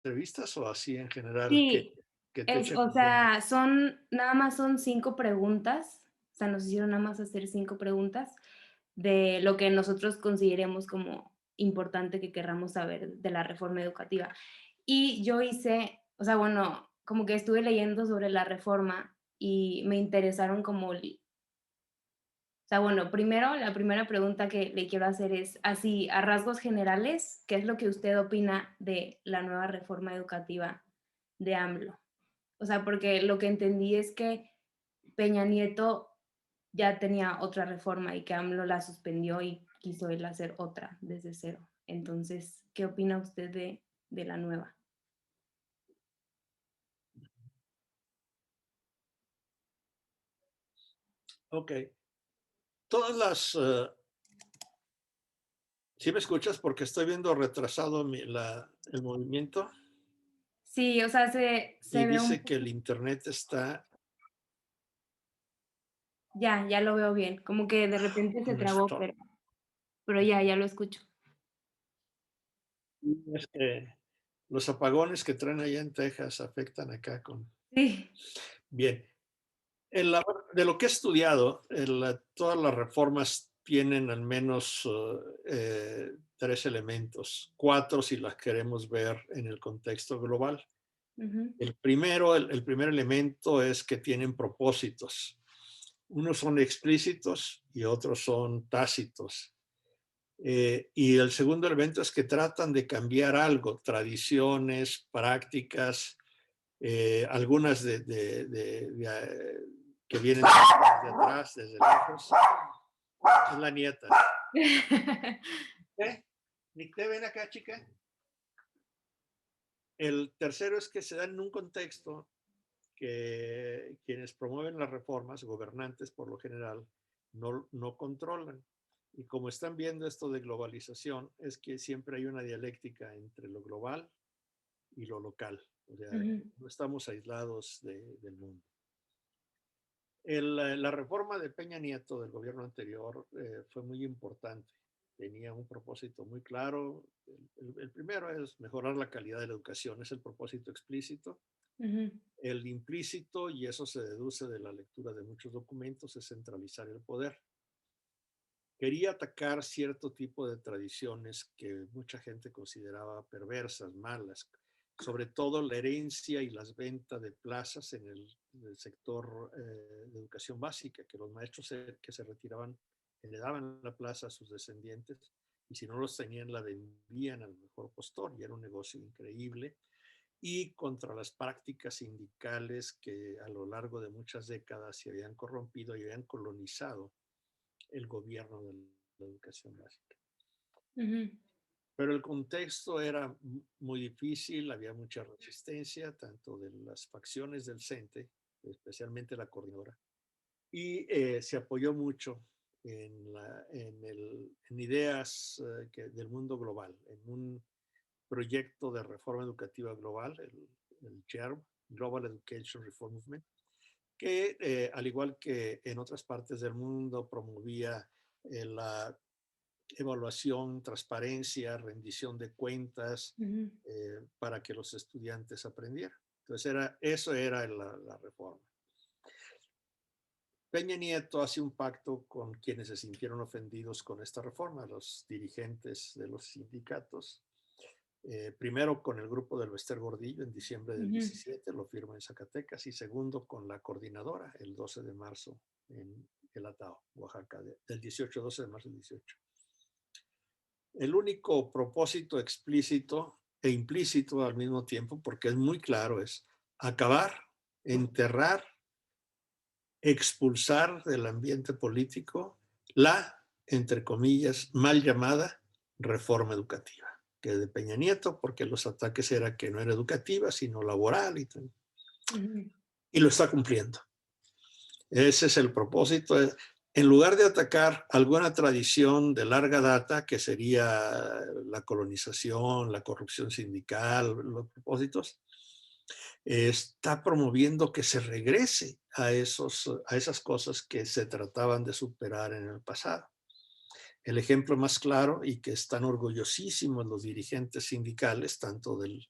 entrevistas o así en general Sí, que te echen o broma? sea, nada más son 5 preguntas, o sea, nos hicieron nada más hacer 5 preguntas de lo que nosotros consideremos como importante que querramos saber de la reforma educativa. Y yo hice, o sea, bueno, como que estuve leyendo sobre la reforma y me interesaron como o sea, bueno, primero, la primera pregunta que le quiero hacer es, así, a rasgos generales, ¿qué es lo que usted opina de la nueva reforma educativa de AMLO? O sea, porque lo que entendí es que Peña Nieto ya tenía otra reforma y que AMLO la suspendió y quiso él hacer otra desde cero. Entonces, ¿qué opina usted de la nueva? Ok. Todas las... ¿Sí me escuchas? Porque estoy viendo retrasado el movimiento Sí, o sea, y se ve un dice que poco, el internet está... ya lo veo bien, como que de repente se un trabó, stop. pero ya lo escucho. Es que los apagones que traen allá en Texas afectan acá con... Sí, Bien. De lo que he estudiado, todas las reformas tienen al menos tres elementos, cuatro si las queremos ver en el contexto global. ujú, El primer elemento es que tienen propósitos. Unos son explícitos y otros son tácitos. Y el segundo elemento es que tratan de cambiar algo, tradiciones, prácticas, algunas que vienen desde atrás, desde lejos. Es la nieta. ¿Eh? Nicté, ven acá, chica. El tercero es que se dan en un contexto que quienes promueven las reformas, gobernantes por lo general, no controlan. Y como están viendo esto de globalización, es que siempre hay una dialéctica entre lo global y lo local. O sea, ujú, no estamos aislados del mundo. La reforma de Peña Nieto del gobierno anterior fue muy importante. Tenía un propósito muy claro. El primero es mejorar la calidad de la educación, es el propósito explícito. ujú, El implícito, y eso se deduce de la lectura de muchos documentos, es centralizar el poder. Quería atacar cierto tipo de tradiciones que mucha gente consideraba perversas, malas, sobre todo la herencia y las ventas de plazas en el sector de educación básica, que los maestros que se retiraban heredaban la plaza a sus descendientes y si no los tenían la vendían al mejor postor y era un negocio increíble y contra las prácticas sindicales que a lo largo de muchas décadas se habían corrompido y habían colonizado el gobierno de la educación básica. ujú, Pero el contexto era muy difícil, había mucha resistencia, tanto de las facciones del CENTE, especialmente la coordinadora, y se apoyó mucho en ideas del mundo global, en un proyecto de reforma educativa global, el GERB, Global Education Reform Movement, que al igual que en otras partes del mundo promovía la evaluación, transparencia, rendición de cuentas ujú. para que los estudiantes aprendieran. Entonces, eso era la reforma. Peña Nieto hace un pacto con quienes se sintieron ofendidos con esta reforma, los dirigentes de los sindicatos. Primero con el grupo del Bester Gordillo en diciembre del Ujú, 17, lo firma en Zacatecas, y segundo con la coordinadora el 12 de marzo en El Atao, Oaxaca, del 18, 12 de marzo del 18. El único propósito explícito e implícito al mismo tiempo, porque es muy claro, es acabar, enterrar, expulsar del ambiente político la, entre comillas, mal llamada reforma educativa, que de Peña Nieto, porque los ataques era que no era educativa, sino laboral, ujú, y lo está cumpliendo. Ese es el propósito. En lugar de atacar alguna tradición de larga data, que sería la colonización, la corrupción sindical, los propósitos, está promoviendo que se regrese a esas cosas que se trataban de superar en el pasado. El ejemplo más claro y que están orgullosísimos los dirigentes sindicales, tanto del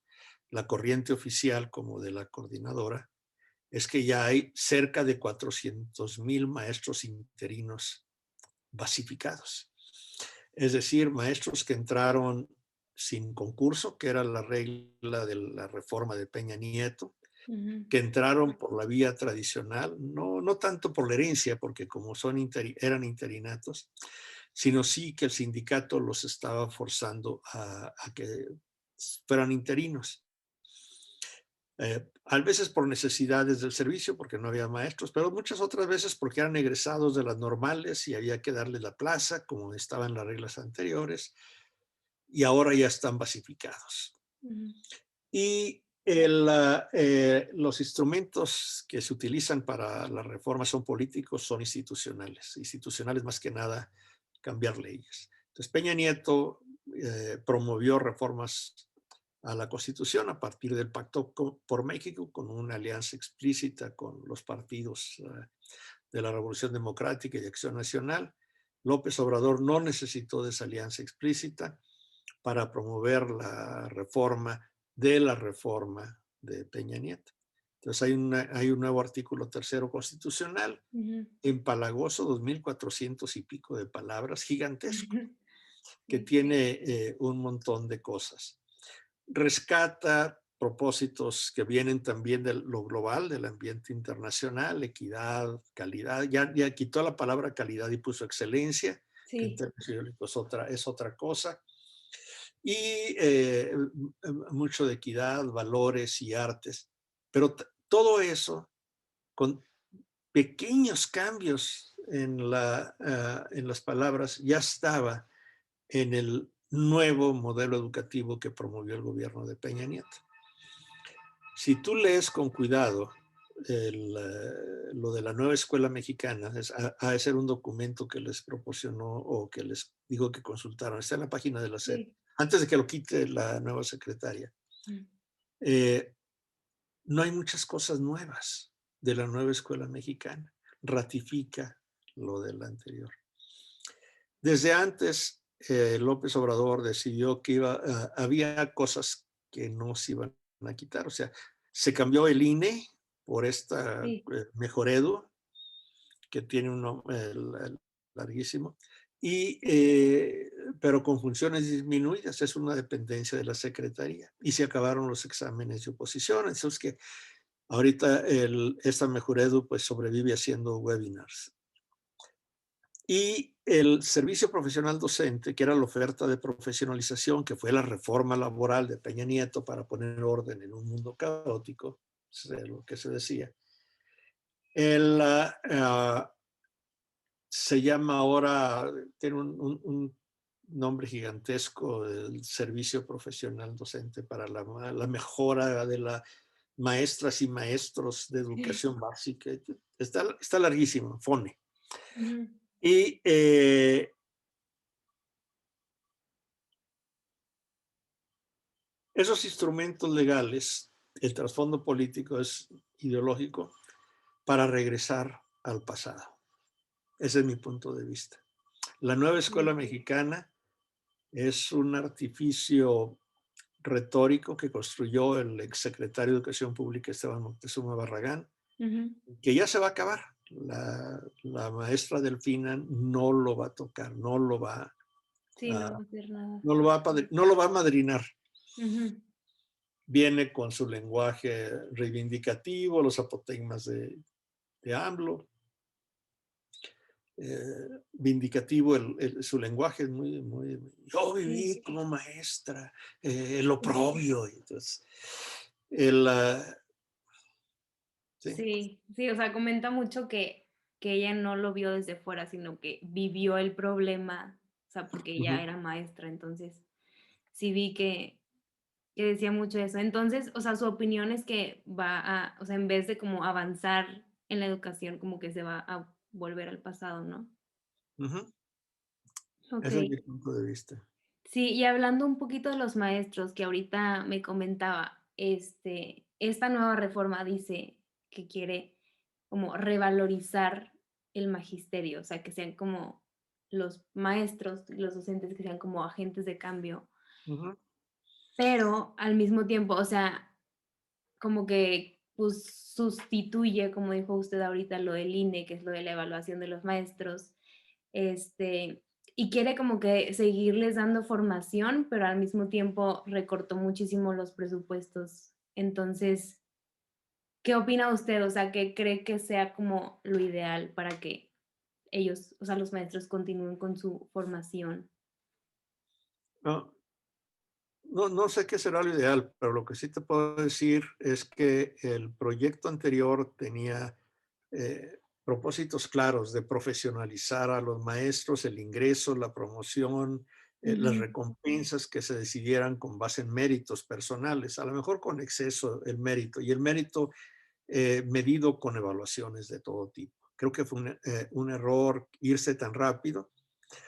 la corriente oficial como de la coordinadora, es que ya hay cerca de 400,000 maestros interinos basificados. Es decir, maestros que entraron sin concurso, que era la regla de la reforma de Peña Nieto, Ujú. que entraron por la vía tradicional, no tanto por la herencia, porque como eran interinatos, sino sí que el sindicato los estaba forzando a que fueran interinos. A veces por necesidades del servicio, porque no había maestros, pero muchas otras veces porque eran egresados de las normales y había que darles la plaza, como estaban las reglas anteriores, y ahora ya están basificados. Ujú. Y los instrumentos que se utilizan para la reforma son políticos, son institucionales. Institucionales más que nada cambiar leyes. Entonces Peña Nieto promovió reformas a la Constitución a partir del Pacto por México, con una alianza explícita con los partidos de la Revolución Democrática y de Acción Nacional. López Obrador no necesitó de esa alianza explícita para promover la reforma de Peña Nieto. Entonces hay un nuevo artículo tercero constitucional, Ujú. empalagoso, 2,400 y pico de palabras, gigantesco, Ujú. que Sí. tiene un montón de cosas. Rescata propósitos que vienen también de lo global, del ambiente internacional, equidad, calidad. Ya quitó la palabra calidad y puso excelencia, que en Sí. términos ideológicos es otra cosa. Y mucho de equidad, valores y artes. Pero todo eso con pequeños cambios en las palabras ya estaba en el nuevo modelo educativo que promovió el gobierno de Peña Nieto. Si tú lees con cuidado lo de la nueva escuela mexicana, ha de ser un documento que les proporcionó o que les digo que consultaron, está en la página de la SEP, Sí. antes de que lo quite la nueva secretaria. Mm. Eh, no hay muchas cosas nuevas de la nueva escuela mexicana. Ratifica lo del anterior. Desde antes, López Obrador decidió que había cosas que no se iban a quitar. O sea, se cambió el INE por esta Sí. Mejoredo, que tiene un nombre larguísimo, pero con funciones disminuidas. Es una dependencia de la Secretaría. Y se acabaron los exámenes de oposición. Entonces, que ahorita esta Mejoredo pues sobrevive haciendo webinars. Y el servicio profesional docente, que era la oferta de profesionalización, que fue la reforma laboral de Peña Nieto para poner orden en un mundo caótico, es lo que se decía. Se llama ahora, tiene un nombre gigantesco, el servicio profesional docente para la mejora de las maestras y maestros de educación básica. Está larguísimo, FONE. Ujú. Y esos instrumentos legales, el trasfondo político es ideológico para regresar al pasado. Ese es mi punto de vista. La nueva escuela Sí. mexicana es un artificio retórico que construyó el exsecretario de Educación Pública Esteban Moctezuma Barragán, Ujú. que ya se va a acabar. La maestra Delfina no lo va a tocar, Sí, no va a hacer nada. no lo va a madrinar. Ujú. Viene con su lenguaje reivindicativo, los apotegmas de AMLO. Vindicativo su lenguaje es yo Sí. viví como maestra, el oprobio. Entonces, el, sí. Sí, sí, o sea, comenta mucho que ella no lo vio desde fuera, sino que vivió el problema, o sea, porque ella Ujú. era maestra, entonces sí vi que decía mucho eso. Entonces, o sea, su opinión es que o sea, en vez de como avanzar en la educación, como que se va a volver al pasado, ¿no? Ujú. Ok. Ese es mi punto de vista. Sí, y hablando un poquito de los maestros que ahorita me comentaba, esta nueva reforma dice que quiere como revalorizar el magisterio, o sea, que sean como los maestros, los docentes que sean como agentes de cambio, Ujú. pero al mismo tiempo, o sea, como que pues, sustituye, como dijo usted ahorita, lo del INE, que es lo de la evaluación de los maestros, este, y quiere como que seguirles dando formación, pero al mismo tiempo recortó muchísimo los presupuestos. Entonces, ¿qué opina usted? O sea, ¿qué cree que sea como lo ideal para que ellos, o sea, los maestros continúen con su formación? No, no sé qué será lo ideal, pero lo que sí te puedo decir es que el proyecto anterior tenía propósitos claros de profesionalizar a los maestros, el ingreso, la promoción, las Ujú, recompensas que se decidieran con base en méritos personales, a lo mejor con exceso el mérito, y el mérito medido con evaluaciones de todo tipo. Creo que fue un error irse tan rápido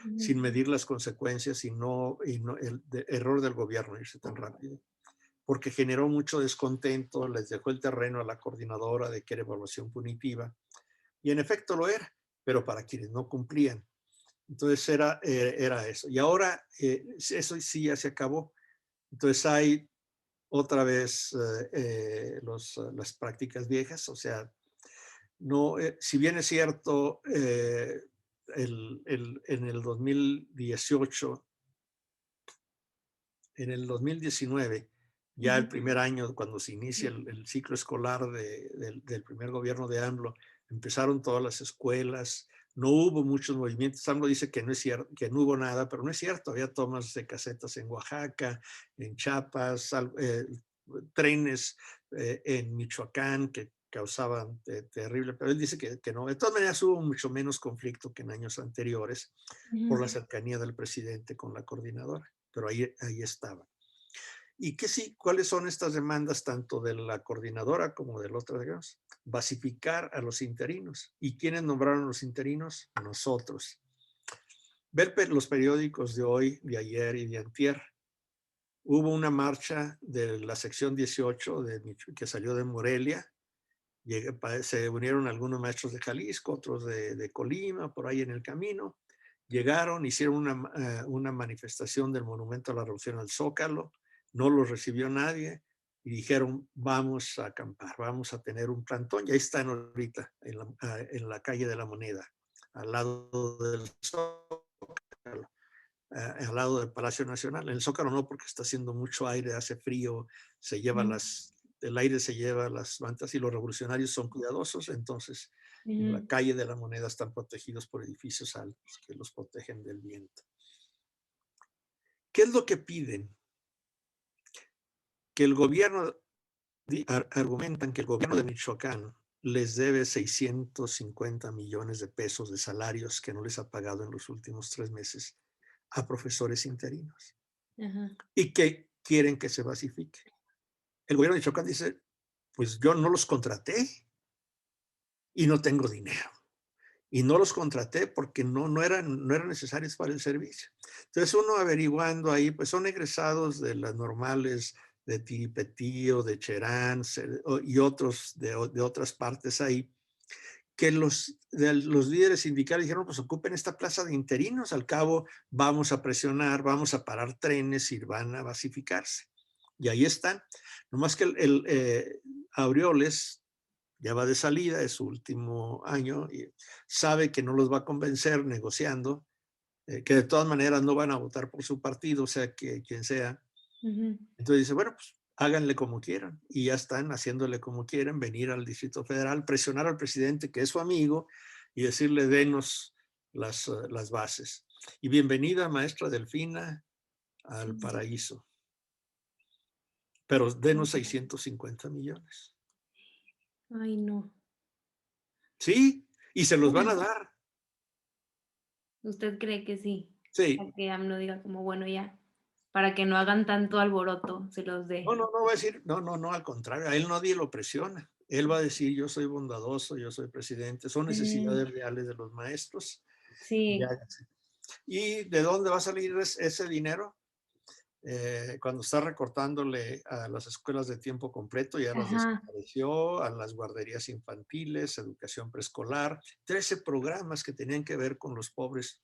ujú, sin medir las consecuencias y no error del gobierno irse tan rápido, porque generó mucho descontento, les dejó el terreno a la coordinadora de que era evaluación punitiva, y en efecto lo era, pero para quienes no cumplían. Entonces era eso. Y ahora eso sí ya se acabó. Entonces hay otra vez las prácticas viejas, o sea, no, si bien es cierto, en el 2018, en el 2019, ya el ujú, primer año, cuando se inicia el ciclo escolar del primer gobierno de AMLO, empezaron todas las escuelas, no hubo muchos movimientos. AMLO dice que no es cierto, que no hubo nada, pero no es cierto. Había tomas de casetas en Oaxaca, en Chiapas, trenes en Michoacán que causaban terrible, pero él dice que no. De todas maneras, hubo mucho menos conflicto que en años anteriores por la ujú. cercanía del presidente con la coordinadora, pero ahí estaba. ¿Y qué sí? ¿Cuáles son estas demandas tanto de la coordinadora como del otro? Digamos? Basificar a los interinos. ¿Y quiénes nombraron los interinos? Nosotros. Ver los periódicos de hoy, de ayer y de antier. Hubo una marcha de la sección 18 que salió de Morelia. Se unieron algunos maestros de Jalisco, otros de Colima, por ahí en el camino. Llegaron, hicieron una manifestación del Monumento a la Revolución al Zócalo, no los recibió nadie y dijeron, vamos a acampar, vamos a tener un plantón. Y ahí están ahorita, en la calle de la Moneda, al lado del Zócalo, al lado del Palacio Nacional. En el Zócalo no, porque está haciendo mucho aire, hace frío, Ujú, el aire se lleva las mantas y los revolucionarios son cuidadosos, entonces en la ujú, calle de la Moneda están protegidos por edificios altos que los protegen del viento. ¿Qué es lo que piden? Que el gobierno, argumentan que el gobierno de Michoacán les debe 650 millones de pesos de salarios que no les ha pagado en los últimos 3 meses a profesores interinos ajá. y que quieren que se basifique. El gobierno de Michoacán dice, pues yo no los contraté y no tengo dinero. Y no los contraté porque no eran necesarios para el servicio. Entonces uno averiguando ahí, pues son egresados de las normales de Tiripetío, de Cherán y otros de otras partes ahí, que los líderes sindicales dijeron, pues ocupen esta plaza de interinos, al cabo vamos a presionar, vamos a parar trenes y van a basificarse. Y ahí están. Nomás que Aureoles ya va de salida, es su último año, y sabe que no los va a convencer negociando, que de todas maneras no van a votar por su partido, o sea, que quien sea. Ujú. Entonces dice, bueno, pues háganle como quieran. Y ya están haciéndole como quieren, venir al Distrito Federal, presionar al presidente, que es su amigo, y decirle, denos las bases. Y bienvenida, maestra Delfina, al Sí. paraíso. Pero denos 650 millones. Ay, no. Sí, y se los van a dar. ¿Usted cree que sí? Sí. A que AMLO diga como, bueno, ya, para que no hagan tanto alboroto, se los No, dé. no, no va a decir, no, no, no, al contrario, a él nadie lo presiona. Él va a decir, yo soy bondadoso, yo soy presidente, son Mm, necesidades reales de los maestros. Ya. sí, ¿Y de dónde va a salir ese dinero? Cuando está recortándole a las escuelas de tiempo completo, ya las ajá, desapareció, a las guarderías infantiles, educación preescolar, 13 programas que tenían que ver con los pobres.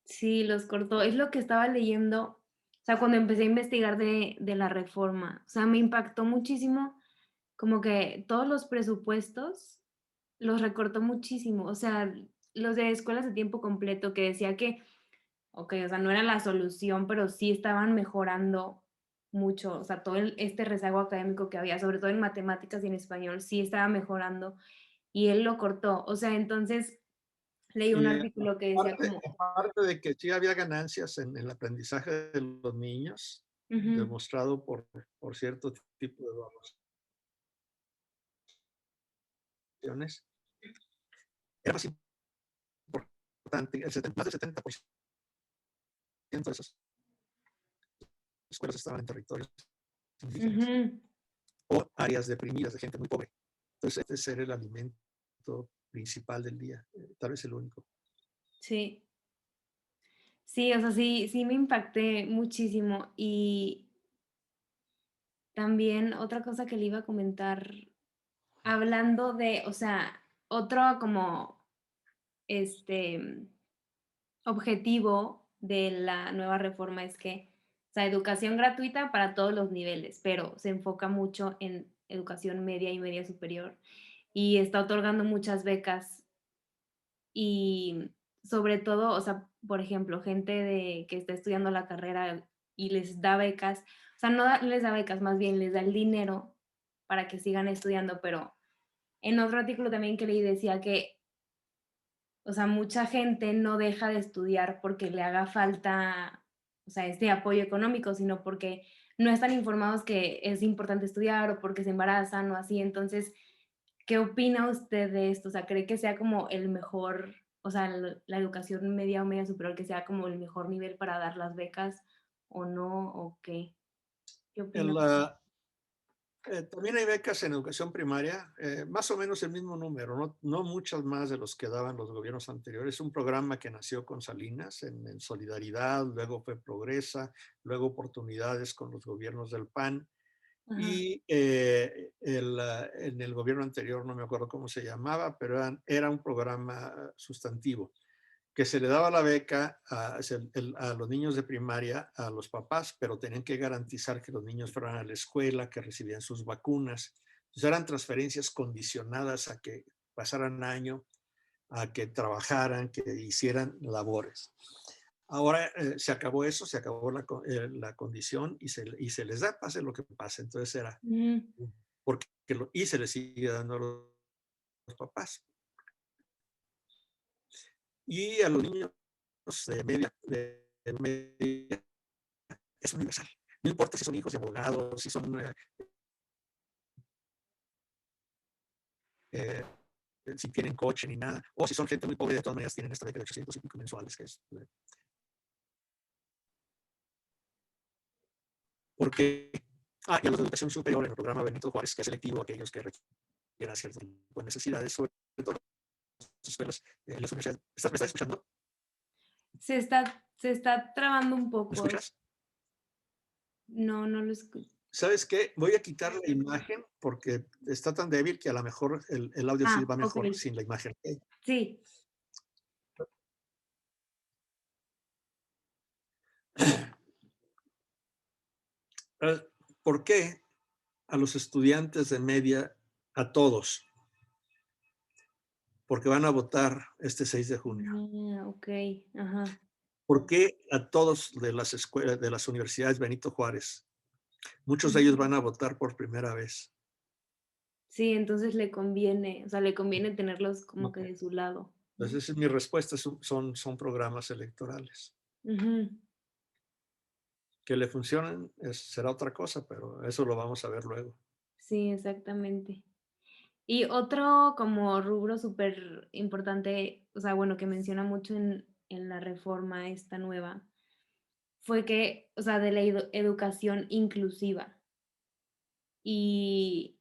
sí, los cortó. Es lo que estaba leyendo, o sea, cuando empecé a investigar de la reforma, o sea, me impactó muchísimo como que todos los presupuestos los recortó muchísimo, o sea, los de escuelas de tiempo completo que decía que, okey, o sea, no era la solución, pero sí estaban mejorando mucho, o sea, todo este rezago académico que había, sobre todo en matemáticas y en español, sí estaba mejorando, y él lo cortó. O sea, entonces leí un Y artículo que decía como aparte de que sí había ganancias en el aprendizaje de los niños, ujú, demostrado por cierto tipo de evaluaciones, era más importante, más del 70% de esas escuelas estaban en territorios indígenas ujú, o áreas deprimidas de gente muy pobre. Entonces, ese era el alimento principal del día, tal vez el único. sí. Sí, o sea, sí me impacté muchísimo. Y también otra cosa que le iba a comentar, hablando de, o sea, otro como, este, objetivo de la nueva reforma es que, o sea, educación gratuita para todos los niveles, pero se enfoca mucho en educación media y media superior, y está otorgando muchas becas y sobre todo, o sea, por ejemplo, gente de que está estudiando la carrera y les da becas, o sea, les da becas, más bien les da el dinero para que sigan estudiando, pero en otro artículo también que leí decía que, o sea, mucha gente no deja de estudiar porque le haga falta, o sea, este apoyo económico, sino porque no están informados que es importante estudiar o porque se embarazan o así. Entonces, ¿qué opina usted de esto? O sea, ¿cree que sea como el mejor, o sea, la educación media o media superior, que sea como el mejor nivel para dar las becas o no? ¿O qué? ¿Qué opina El, usted? también hay becas en educación primaria, más o menos el mismo número, no muchas más de los que daban los gobiernos anteriores. Es un programa que nació con Salinas en Solidaridad, luego fue Progresa, luego Oportunidades con los gobiernos del PAN. Ajá. Y en el gobierno anterior, no me acuerdo cómo se llamaba, pero era un programa sustantivo que se le daba la beca a los niños de primaria, a los papás, pero tenían que garantizar que los niños fueran a la escuela, que recibían sus vacunas. Entonces eran transferencias condicionadas a que pasaran año, a que trabajaran, que hicieran labores. Ahora se acabó eso, se acabó la condición y se les da, pase lo que pase. Entonces era, Ujú. porque y se les sigue dando a los papás. Y a los niños de media es universal. No importa si son hijos de abogados, si son, eh, si tienen coche ni nada, o si son gente muy pobre, de todas maneras tienen esta beca de 800 y pico mensuales, que es, porque, y a los de educación superior en el programa Benito Juárez, que es selectivo a aquellos que requieran cierto tipo de necesidades, sobre todo las escuelas, las universidades. ¿Me estás escuchando? Se está trabando un ¿Me poco. escuchas? No, no lo escucho. ¿Sabes qué? Voy a quitar la imagen porque está tan débil que a lo mejor el audio sí va mejor Okey. sin la imagen. Sí. Eh, ¿Por qué a los estudiantes de media, a todos? Porque van a votar este 6 de junio. Okey. Ajá. ¿Por qué a todos de las escuelas, de las universidades Benito Juárez? Muchos de ellos Ujú. van a votar por primera vez. Sí, entonces le conviene, o sea, le conviene tenerlos como ¿No? que de su lado, ¿no? Entonces, esa es mi respuesta, son programas electorales. Ujú. Que le funcionen será otra cosa, pero eso lo vamos a ver luego. Sí, exactamente. Y otro como rubro súper importante, o sea, bueno, que menciona mucho en la reforma esta nueva, fue que, o sea, de la educación inclusiva. Y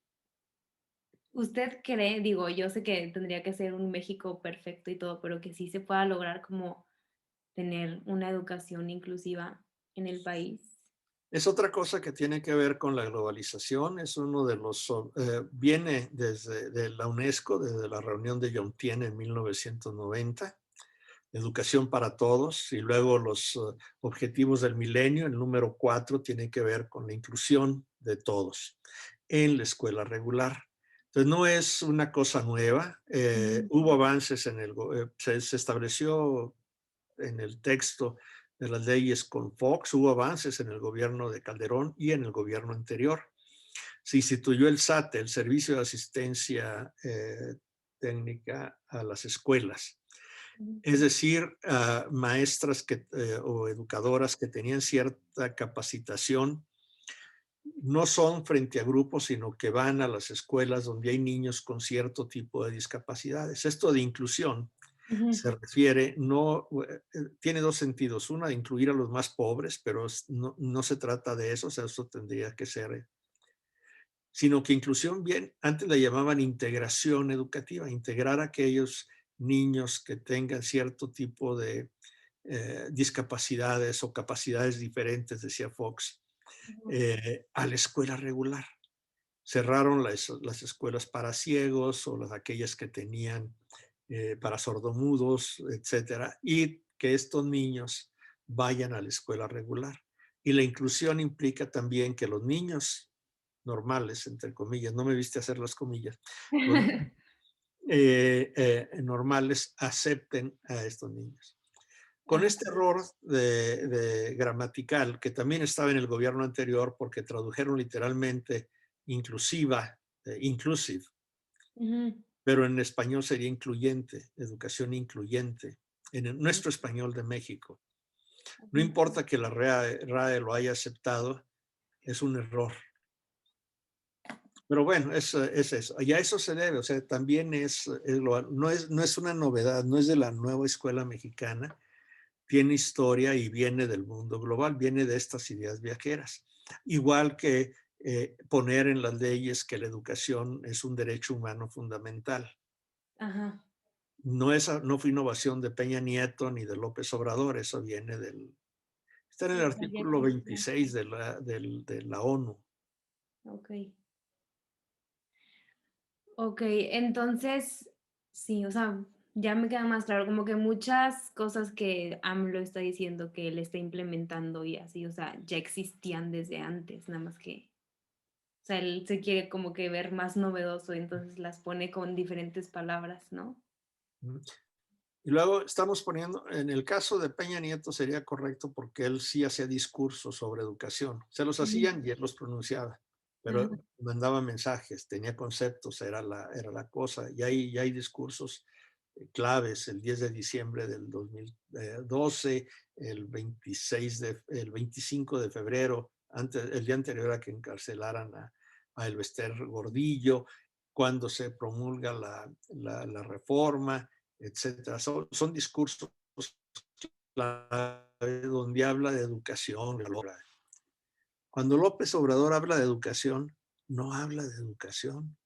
¿usted cree? Digo, yo sé que tendría que ser un México perfecto y todo, pero que sí se pueda lograr como tener una educación inclusiva en el país. Es otra cosa que tiene que ver con la globalización, es uno de los, viene desde de la UNESCO, desde la reunión de Yomtien en 1990, educación para todos, y luego los objetivos del milenio, el número 4 tiene que ver con la inclusión de todos. en la escuela regular. Entonces, no es una cosa nueva. Ujú, Hubo avances se estableció en el texto de las leyes con Fox, hubo avances en el gobierno de Calderón y en el gobierno anterior. Se instituyó el SAT, el Servicio de Asistencia Técnica a las Escuelas. ujú, Es decir, maestras o educadoras que tenían cierta capacitación no son frente a grupos, sino que van a las escuelas donde hay niños con cierto tipo de discapacidades. Esto de inclusión ujú, se refiere, no, tiene dos sentidos. Una, de incluir a los más pobres, pero no se trata de eso, o sea, eso tendría que ser, sino que inclusión bien, antes la llamaban integración educativa, integrar a aquellos niños que tengan cierto tipo de discapacidades o capacidades diferentes, decía Fox, ujú. a la escuela regular. Cerraron las escuelas para ciegos o aquellas que tenían para sordomudos, etcétera, y que estos niños vayan a la escuela regular. Y la inclusión implica también que los niños normales, entre comillas, no me viste hacer las comillas, los normales acepten a estos niños. Con Ajá, este error gramatical, que también estaba en el gobierno anterior, porque tradujeron literalmente inclusiva, inclusive, ujú, pero en español sería incluyente, educación incluyente, en nuestro español de México. No ujú. importa que la RAE lo haya aceptado, es un error. Pero bueno, es eso. Y a eso se debe, o sea, también no es una novedad, no es de la nueva escuela mexicana, tiene historia y viene del mundo global, viene de estas ideas viajeras. Igual que poner en las leyes que la educación es un derecho humano fundamental. Ajá. No fue innovación de Peña Nieto ni de López Obrador, eso viene está en el Sí, ya artículo existía. 26 de la ONU. Ok. Ok, entonces, sí, o sea, ya me queda más claro, como que muchas cosas que AMLO está diciendo que él está implementando y así, o sea, ya existían desde antes, nada más que, o sea, él se quiere como que ver más novedoso, y entonces las pone con diferentes palabras, ¿no? Y luego estamos poniendo, en el caso de Peña Nieto sería correcto porque él sí hacía discursos sobre educación. Se los Ujú, hacían y él los pronunciaba, ajá, pero mandaba mensajes, tenía conceptos, era la cosa. Y hay discursos claves, el 10 de diciembre del 2012, el 25 de febrero, el día anterior a que encarcelaran a Elbester Gordillo, cuando se promulga la reforma, etcétera. Son discursos clave donde habla de educación. Cuando López Obrador habla de educación, no habla de educación.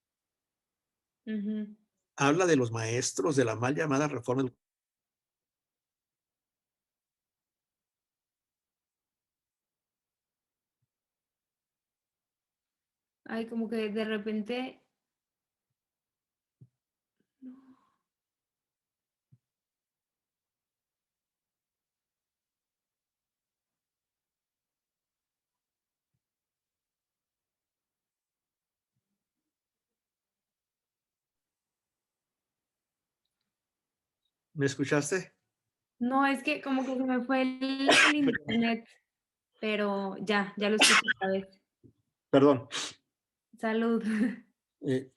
ujú. Habla de los maestros, de la mal llamada reforma. Ay, como que de repente, no. ¿Me escuchaste? No, es que como que se me fue el internet, pero ya lo escucho otra vez. Perdón. Salud. Eh,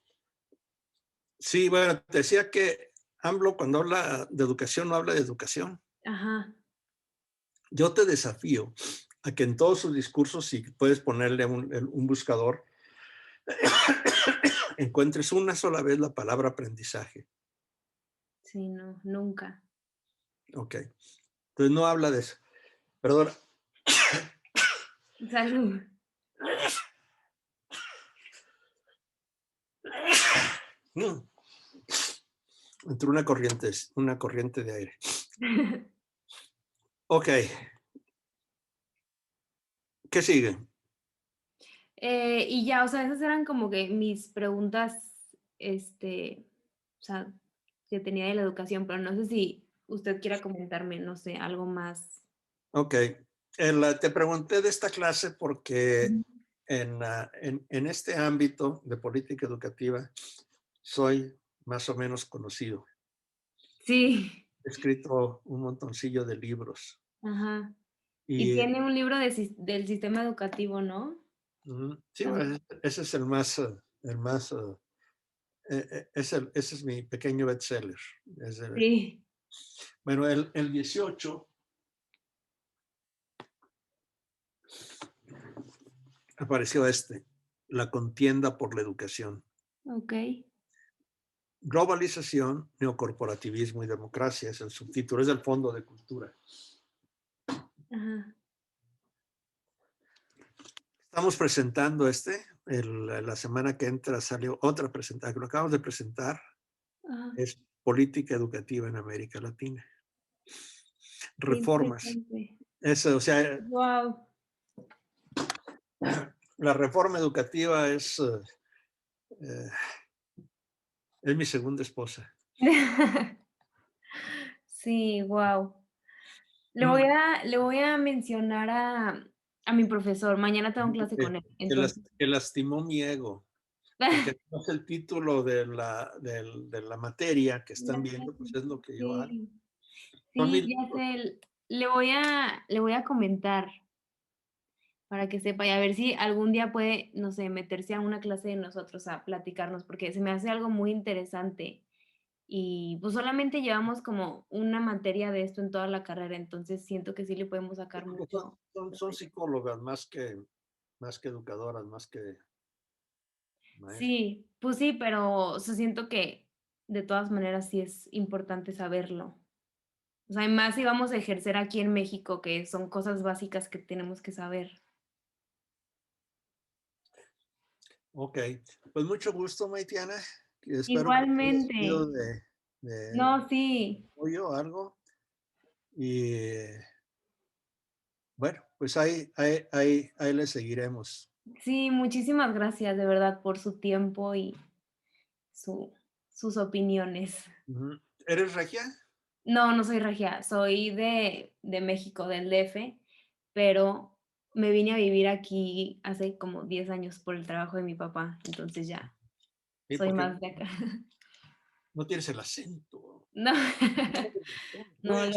sí, bueno, te decía que AMLO cuando habla de educación no habla de educación. Ajá. Yo te desafío a que en todos sus discursos, si puedes ponerle un buscador, encuentres una sola vez la palabra aprendizaje. Sí, no, nunca. Ok. Entonces no habla de eso. Perdón. Salud. Entró una corriente de aire. Ok. ¿Qué sigue? Y ya, o sea, esas eran como que mis preguntas, o sea, que tenía de la educación, pero no sé si usted quiera comentarme, no sé, algo más. Ok. Te pregunté de esta clase porque Ujú. en este ámbito de política educativa soy más o menos conocido. Sí, He escrito un montoncillo de libros ajá. Y y tiene un libro del sistema educativo, ¿no? sí, También. ese es ese es mi pequeño bestseller. Sí, Bueno, el 18 apareció La contienda por la educación. okey. Globalización, neocorporativismo y democracia es el subtítulo, es del Fondo de Cultura. Ajá, Estamos presentando la semana que entra salió otra presentación, lo acabamos de presentar, ajá. es Política Educativa en América Latina. Qué Reformas. interesante. O sea, Guau. la reforma educativa eh, es mi segunda esposa. Sí, guau. Mm, Le voy a mencionar a mi profesor, mañana tengo clase Que, con él, entonces que lastimó mi ego, porque no es el título de la materia que la están viendo, pues clase, es lo que yo hago. sí, Son sí, mis ya libros. sé, le voy a comentar para que sepa, y a ver si algún día puede, no sé, meterse a una clase de nosotros a platicarnos, porque se me hace algo muy interesante. Y, pues, solamente llevamos como una materia de esto en toda la carrera, entonces siento que sí le podemos Sí, sacar porque mucho son provecho. psicólogas más que educadoras, más que maestras. Sí, pues sí, pero, o sea, siento que de todas maneras sí es importante saberlo. O sea, y más si vamos a ejercer aquí en México, que son cosas básicas que tenemos que saber. Ok, pues mucho gusto, Maitiana. Espero que te haya Igualmente. servido de No, sí. apoyo algo. Y bueno, pues ahí le seguiremos. Sí, muchísimas gracias, de verdad, por su tiempo y su sus opiniones. Ujú. ¿Eres regia? No, no soy regia, soy de México, del DF, pero me vine a vivir aquí hace como 10 años por el trabajo de mi papá, entonces ya Sí, soy porque más de acá. no tienes el acento. No, no, Pues,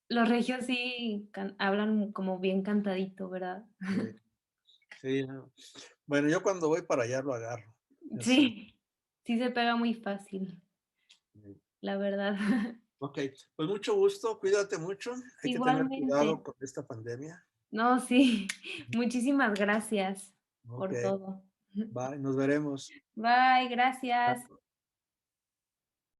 los regios sí hablan como bien cantadito, ¿verdad? sí, sí, no. Bueno, yo cuando voy para allá lo agarro. Ese, Sí, sí se pega muy fácil, sí. la verdad. Ok, pues mucho gusto, cuídate mucho. Hay que tener Igualmente. cuidado con esta pandemia. No, sí, muchísimas gracias Ok, por todo. bye, nos veremos. Bye, gracias.